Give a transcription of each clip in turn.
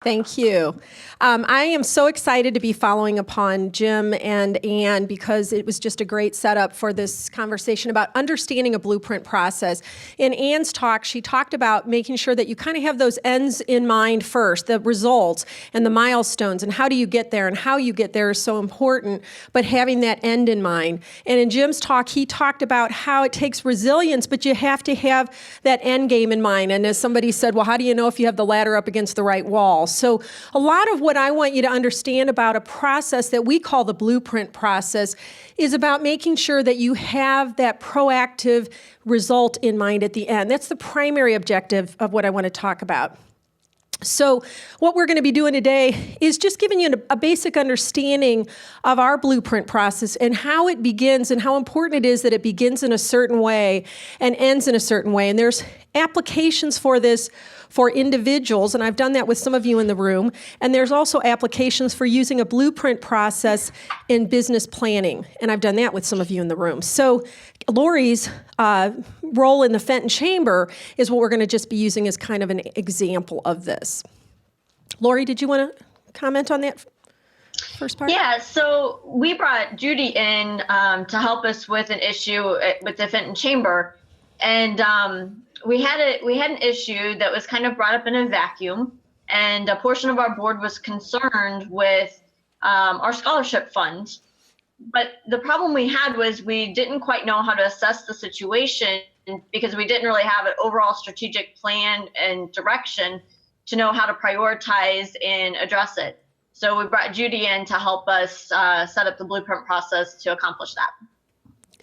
Thank you. I am so excited to be following upon Jim and Ann because it was just a great setup for this conversation about understanding a blueprint process. In Ann's talk, she talked about making sure that you kind of have those ends in mind first, the results and the milestones, and how do you get there, and how you get there is so important, but having that end in mind. And in Jim's talk, he talked about how it takes resilience, but you have to have that end game in mind. And as somebody said, well, how do you know if you have the ladder up against the right wall? So a lot of what I want you to understand about a process that we call the blueprint process is about making sure that you have that proactive result in mind at the end. That's the primary objective of what I want to talk about. So what we're going to be doing today is just giving you a basic understanding of our blueprint process and how it begins and how important it is that it begins in a certain way and ends in a certain way. And there's applications for this for individuals, and I've done that with some of you in the room, and there's also applications for using a blueprint process in business planning, and I've done that with some of you in the room. So Lori's role in the Fenton Chamber is what we're going to just be using as kind of an example of this. Lori, did you want to comment on that first part? Yeah, so we brought Judy in to help us with an issue with the Fenton Chamber, and we had an issue that was kind of brought up in a vacuum, and a portion of our board was concerned with our scholarship fund. But the problem we had was we didn't quite know how to assess the situation because we didn't really have an overall strategic plan and direction to know how to prioritize and address it. So we brought Judy in to help us set up the blueprint process to accomplish that.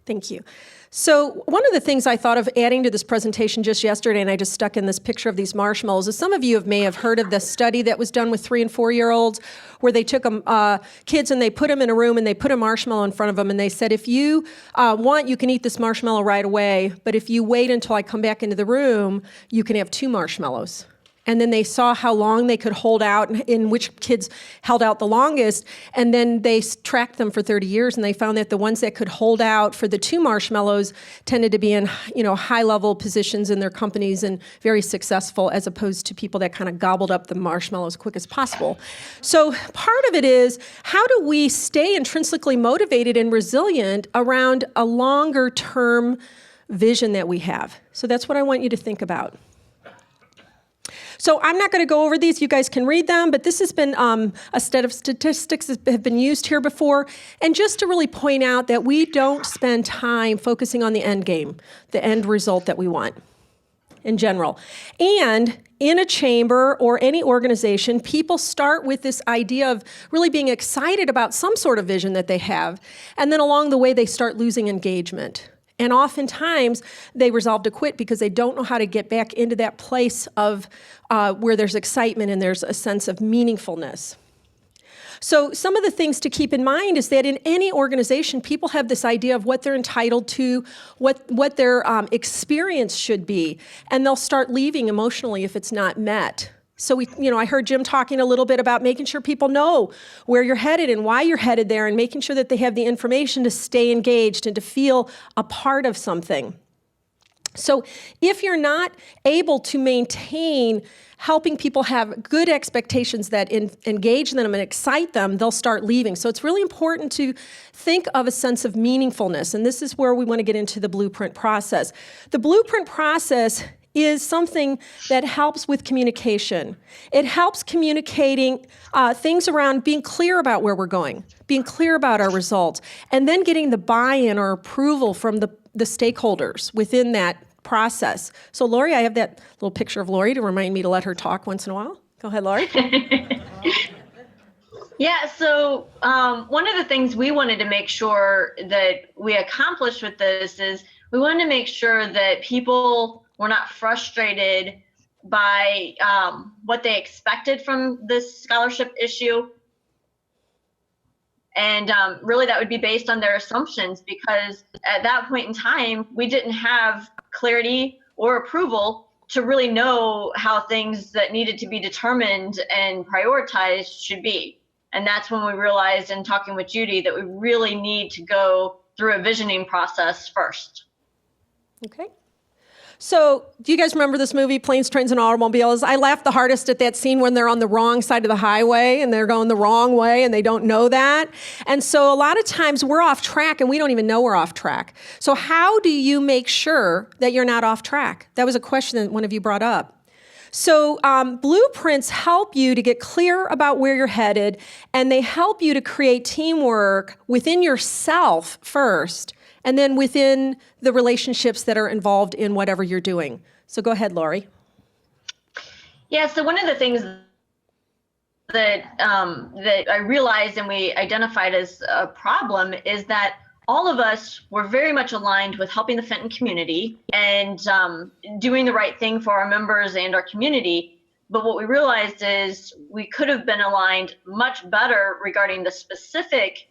Thank you. So one of the things I thought of adding to this presentation just yesterday, and I just stuck in this picture of these marshmallows, is some of you may have heard of this study that was done with 3- and 4-year-olds where they took kids and they put them in a room and they put a marshmallow in front of them and they said, if you want, you can eat this marshmallow right away, but if you wait until I come back into the room, you can have 2 marshmallows. And then they saw how long they could hold out and in which kids held out the longest. And then they tracked them for 30 years and they found that the ones that could hold out for the 2 marshmallows tended to be in, high-level positions in their companies and very successful, as opposed to people that kind of gobbled up the marshmallow as quick as possible. So part of it is, how do we stay intrinsically motivated and resilient around a longer-term vision that we have? So that's what I want you to think about. So I'm not going to go over these. You guys can read them, but this has been a set of statistics that have been used here before. And just to really point out that we don't spend time focusing on the end game, the end result that we want in general. And in a chamber or any organization, people start with this idea of really being excited about some sort of vision that they have. And then along the way, they start losing engagement. And oftentimes, they resolve to quit because they don't know how to get back into that place of where there's excitement and there's a sense of meaningfulness. So some of the things to keep in mind is that in any organization, people have this idea of what they're entitled to, what their experience should be, and they'll start leaving emotionally if it's not met. So I heard Jim talking a little bit about making sure people know where you're headed and why you're headed there, and making sure that they have the information to stay engaged and to feel a part of something. So if you're not able to maintain helping people have good expectations that engage them and excite them, they'll start leaving. So it's really important to think of a sense of meaningfulness, and this is where we want to get into the blueprint process. The blueprint process is something that helps with communication. It helps communicating things around being clear about where we're going, being clear about our results, and then getting the buy-in or approval from the stakeholders within that process. So Lori, I have that little picture of Lori to remind me to let her talk once in a while. Go ahead, Lori. Yeah, so one of the things we wanted to make sure that we accomplished with this is we wanted to make sure that people were not frustrated by what they expected from this scholarship issue. And really that would be based on their assumptions, because at that point in time, we didn't have clarity or approval to really know how things that needed to be determined and prioritized should be. And that's when we realized in talking with Judy that we really need to go through a visioning process first. Okay. So, do you guys remember this movie, Planes, Trains, and Automobiles? I laughed the hardest at that scene when they're on the wrong side of the highway and they're going the wrong way and they don't know that. And so, a lot of times we're off track and we don't even know we're off track. So, how do you make sure that you're not off track? That was a question that one of you brought up. So blueprints help you to get clear about where you're headed, and they help you to create teamwork within yourself first, and then within the relationships that are involved in whatever you're doing. So go ahead, Lori. Yeah, so one of the things that I realized and we identified as a problem is that all of us were very much aligned with helping the Fenton community and doing the right thing for our members and our community. But what we realized is we could have been aligned much better regarding the specific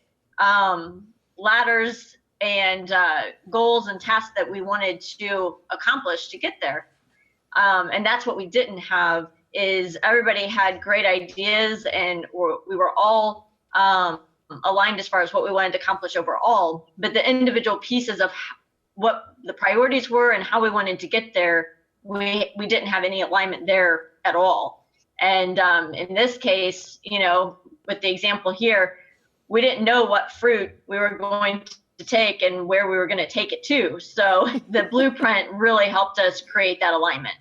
ladders and goals and tasks that we wanted to accomplish to get there. And that's what we didn't have, is everybody had great ideas and we were all aligned as far as what we wanted to accomplish overall, but the individual pieces of what the priorities were and how we wanted to get there, we didn't have any alignment there at all. And in this case, you know, with the example here, we didn't know what fruit we were going to take and where we were going to take it to. So the blueprint really helped us create that alignment.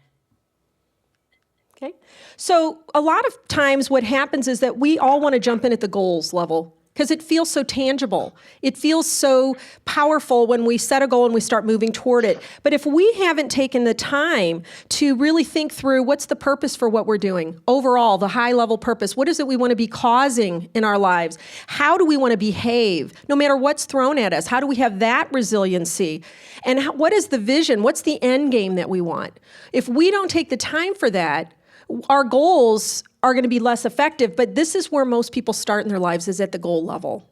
Okay. So a lot of times what happens is that we all want to jump in at the goals level, because it feels so tangible. It feels so powerful when we set a goal and we start moving toward it. But if we haven't taken the time to really think through what's the purpose for what we're doing, overall, the high level purpose, what is it we want to be causing in our lives? How do we want to behave no matter what's thrown at us? How do we have that resiliency? And what is the vision? What's the end game that we want? If we don't take the time for that, our goals are going to be less effective, but this is where most people start in their lives, is at the goal level.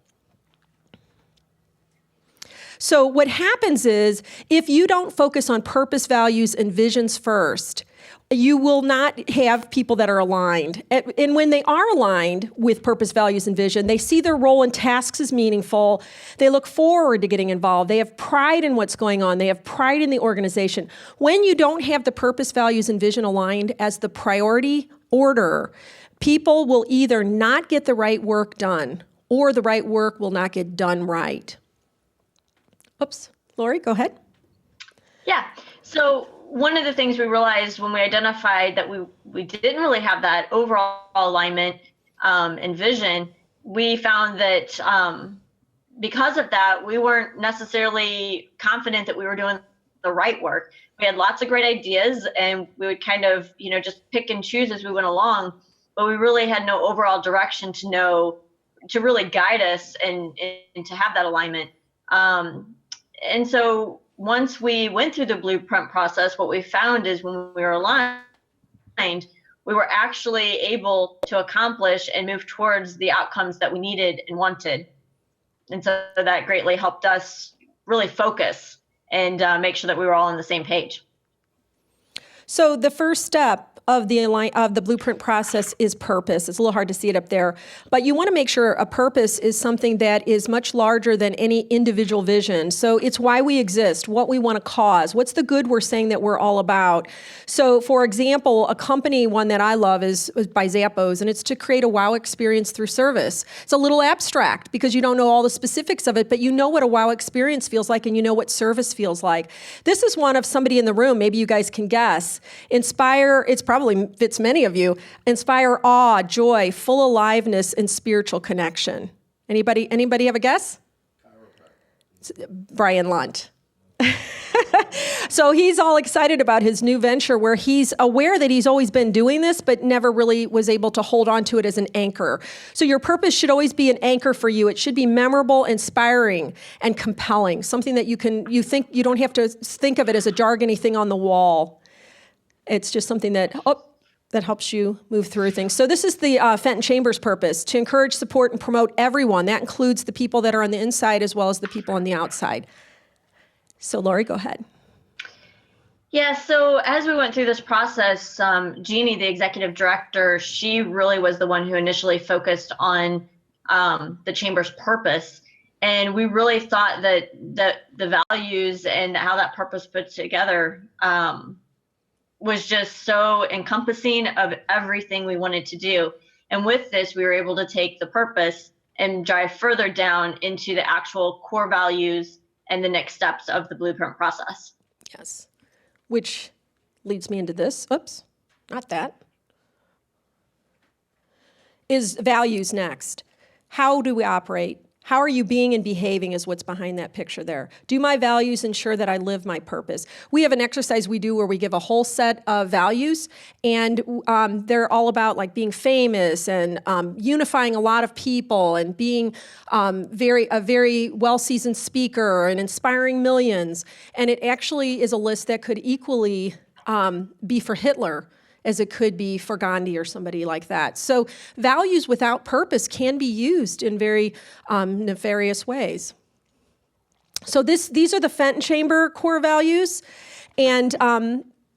So what happens is, if you don't focus on purpose, values, and visions first, you will not have people that are aligned. And when they are aligned with purpose, values, and vision, they see their role and tasks as meaningful. They look forward to getting involved. They have pride in what's going on. They have pride in the organization. When you don't have the purpose, values, and vision aligned as the priority order, people will either not get the right work done, or the right work will not get done right. Oops, Lori, go ahead. Yeah, so one of the things we realized when we identified that we didn't really have that overall alignment and vision, we found that because of that, we weren't necessarily confident that we were doing the right work. We had lots of great ideas and we would kind of, you know, just pick and choose as we went along, but we really had no overall direction to really guide us and to have that alignment. And so once we went through the blueprint process, what we found is when we were aligned, we were actually able to accomplish and move towards the outcomes that we needed and wanted. And so that greatly helped us really focus and make sure that we were all on the same page. So the first step of the blueprint process is purpose. It's a little hard to see it up there, but you want to make sure a purpose is something that is much larger than any individual vision. So it's why we exist, what we want to cause, what's the good we're saying that we're all about. So for example, a company one that I love is by Zappos, and it's to create a wow experience through service. It's a little abstract because you don't know all the specifics of it, but you know what a wow experience feels like and you know what service feels like. This is one of somebody in the room, maybe you guys can guess. Inspire, it's probably fits many of you. Inspire awe, joy, full aliveness, and spiritual connection. Anybody have a guess? Brian Lunt. So he's all excited about his new venture where he's aware that he's always been doing this, but never really was able to hold on to it as an anchor. So your purpose should always be an anchor for you. It should be memorable, inspiring, and compelling. Something that you don't have to think of it as a jargony thing on the wall. It's just something that helps you move through things. So this is the Fenton Chamber's purpose, to encourage, support, and promote everyone. That includes the people that are on the inside as well as the people on the outside. So Lori, go ahead. Yeah, so as we went through this process, Jeannie, the executive director, she really was the one who initially focused on the Chamber's purpose. And we really thought that the values and how that purpose put together was just so encompassing of everything we wanted to do. And with this, we were able to take the purpose and drive further down into the actual core values and the next steps of the blueprint process. Yes. Which leads me into this. Oops, not that. Is values next. How do we operate? How are you being and behaving is what's behind that picture there. Do my values ensure that I live my purpose? We have an exercise we do where we give a whole set of values, and they're all about like being famous and unifying a lot of people and being a very well-seasoned speaker and inspiring millions. And it actually is a list that could equally be for Hitler as it could be for Gandhi or somebody like that. So values without purpose can be used in very nefarious ways. So these are the Fenton Chamber core values. And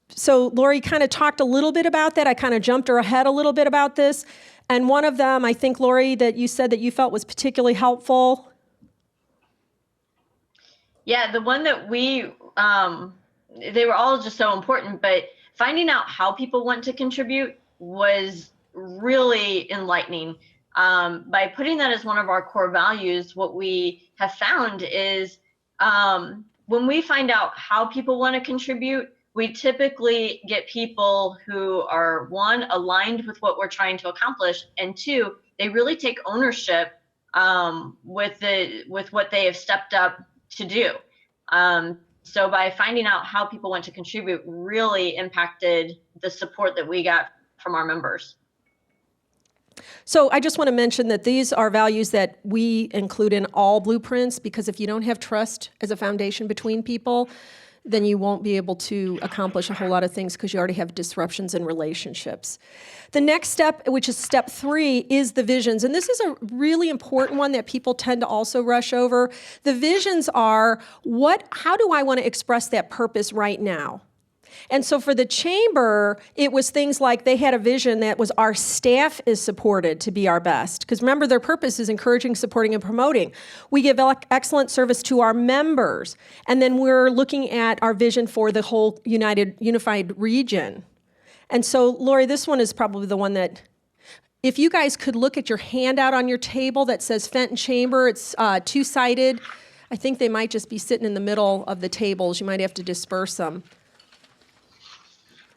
so Lori kind of talked a little bit about that. I kind of jumped her ahead a little bit about this. And one of them, I think, Lori, that you said that you felt was particularly helpful. Yeah, the one that we, they were all just so important, but finding out how people want to contribute was really enlightening. By putting that as one of our core values, what we have found is when we find out how people want to contribute, we typically get people who are, one, aligned with what we're trying to accomplish, and two, they really take ownership with what they have stepped up to do. So by finding out how people want to contribute really impacted the support that we got from our members. So I just want to mention that these are values that we include in all blueprints, because if you don't have trust as a foundation between people, then you won't be able to accomplish a whole lot of things because you already have disruptions in relationships. The next step, which is step 3, is the visions. And this is a really important one that people tend to also rush over. The visions are, how do I want to express that purpose right now? And so for the chamber, it was things like they had a vision that was our staff is supported to be our best. Because remember, their purpose is encouraging, supporting, and promoting. We give excellent service to our members. And then we're looking at our vision for the whole unified region. And so, Lori, this one is probably the one that, if you guys could look at your handout on your table that says Fenton Chamber, it's two-sided. I think they might just be sitting in the middle of the tables. You might have to disperse them.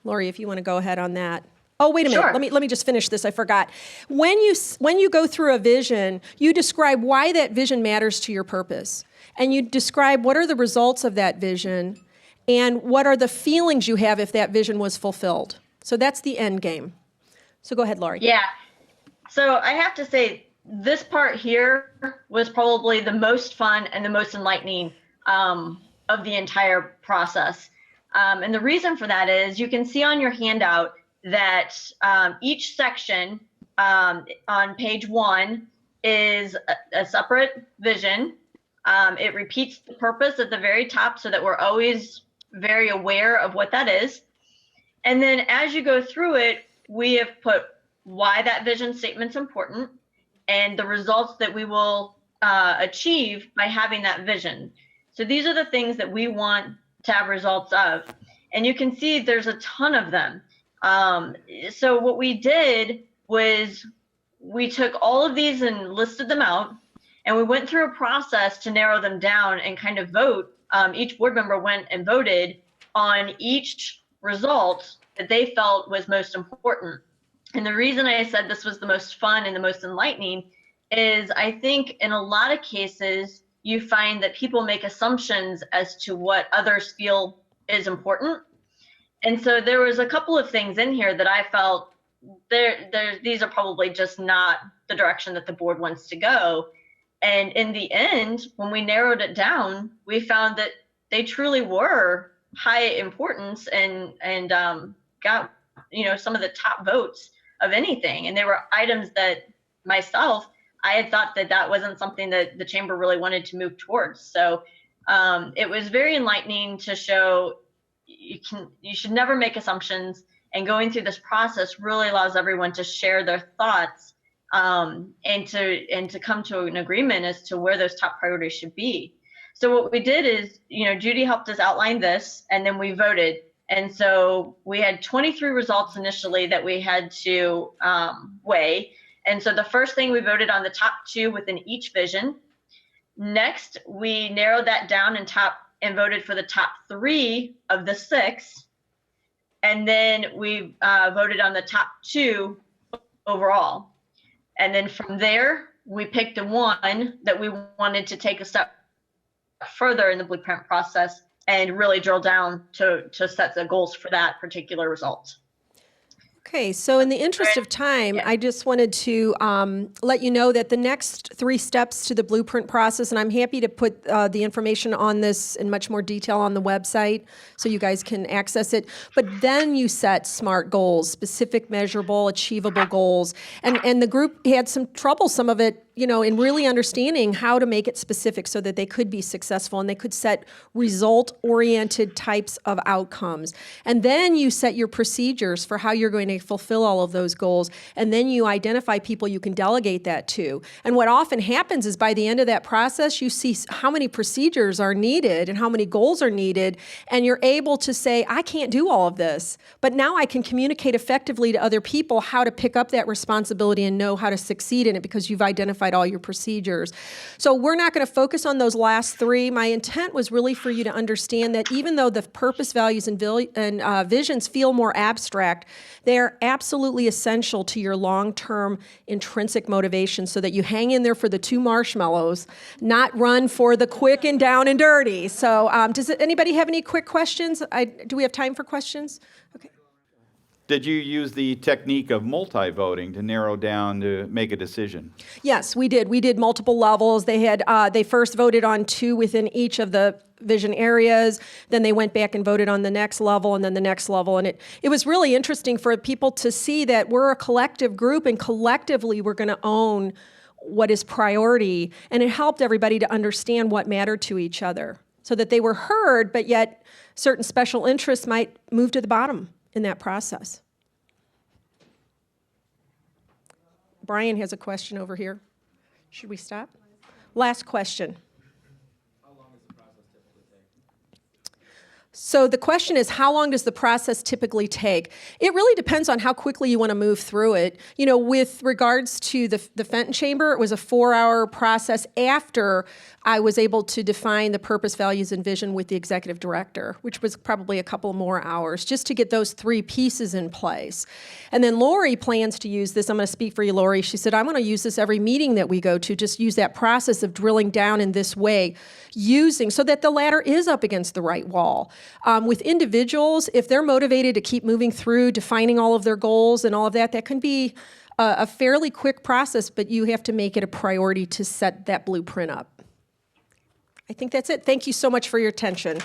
Lori, if you want to go ahead on that. Oh, wait a minute. Sure. Let me just finish this. I forgot. When you go through a vision, you describe why that vision matters to your purpose. And you describe what are the results of that vision and what are the feelings you have if that vision was fulfilled. So that's the end game. So go ahead, Lori. Yeah. So I have to say, this part here was probably the most fun and the most enlightening of the entire process. And the reason for that is you can see on your handout that each section on page 1 is a separate vision. It repeats the purpose at the very top so that we're always very aware of what that is. And then as you go through it, we have put why that vision statement's important and the results that we will achieve by having that vision. So these are the things that we want to have results of. And you can see there's a ton of them. So what we did was we took all of these and listed them out, and we went through a process to narrow them down and kind of vote. Each board member went and voted on each result that they felt was most important. And the reason I said this was the most fun and the most enlightening is I think in a lot of cases, you find that people make assumptions as to what others feel is important. And so there was a couple of things in here that I felt these are probably just not the direction that the board wants to go. And in the end, when we narrowed it down, we found that they truly were high importance and got, some of the top votes of anything. And there were items that myself, I had thought that wasn't something that the chamber really wanted to move towards. So it was very enlightening to show you should never make assumptions, and going through this process really allows everyone to share their thoughts and to come to an agreement as to where those top priorities should be. So what we did is, Judy helped us outline this, and then we voted. And so we had 23 results initially that we had to weigh. And so the first thing, we voted on the top 2 within each vision. Next, we narrowed that down and voted for the top 3 of the 6. And then we voted on the top 2 overall. And then from there, we picked the one that we wanted to take a step further in the blueprint process and really drill down to set the goals for that particular result. Okay, so in the interest of time, I just wanted to let you know that the next 3 steps to the blueprint process, and I'm happy to put the information on this in much more detail on the website so you guys can access it, but then you set SMART goals, specific, measurable, achievable goals, and the group had some trouble, some of it, in really understanding how to make it specific so that they could be successful and they could set result-oriented types of outcomes. And then you set your procedures for how you're going to fulfill all of those goals, and then you identify people you can delegate that to. And what often happens is by the end of that process, you see how many procedures are needed and how many goals are needed, and you're able to say, I can't do all of this, but now I can communicate effectively to other people how to pick up that responsibility and know how to succeed in it because you've identified all your procedures. So we're not going to focus on those last 3. My intent was really for you to understand that even though the purpose, values, and visions feel more abstract, they're absolutely essential to your long-term intrinsic motivation so that you hang in there for the 2 marshmallows, not run for the quick and down and dirty. So does anybody have any quick questions? Do we have time for questions? Okay. Did you use the technique of multi-voting to narrow down to make a decision? Yes, we did. We did multiple levels. They first voted on 2 within each of the vision areas. Then they went back and voted on the next level and then the next level. And it was really interesting for people to see that we're a collective group and collectively we're going to own what is priority. And it helped everybody to understand what mattered to each other so that they were heard, but yet certain special interests might move to the bottom in that process. Brian has a question over here. Should we stop? Last question. How long does the process typically take? So the question is, how long does the process typically take? It really depends on how quickly you want to move through it. With regards to the Fenton Chamber, it was a 4-hour process after I was able to define the purpose, values, and vision with the executive director, which was probably a couple more hours, just to get those 3 pieces in place. And then Lori plans to use this. I'm going to speak for you, Lori. She said, I'm going to use this every meeting that we go to, just use that process of drilling down in this way, so that the ladder is up against the right wall. With individuals, if they're motivated to keep moving through, defining all of their goals and all of that, that can be a fairly quick process, but you have to make it a priority to set that blueprint up. I think that's it. Thank you so much for your attention.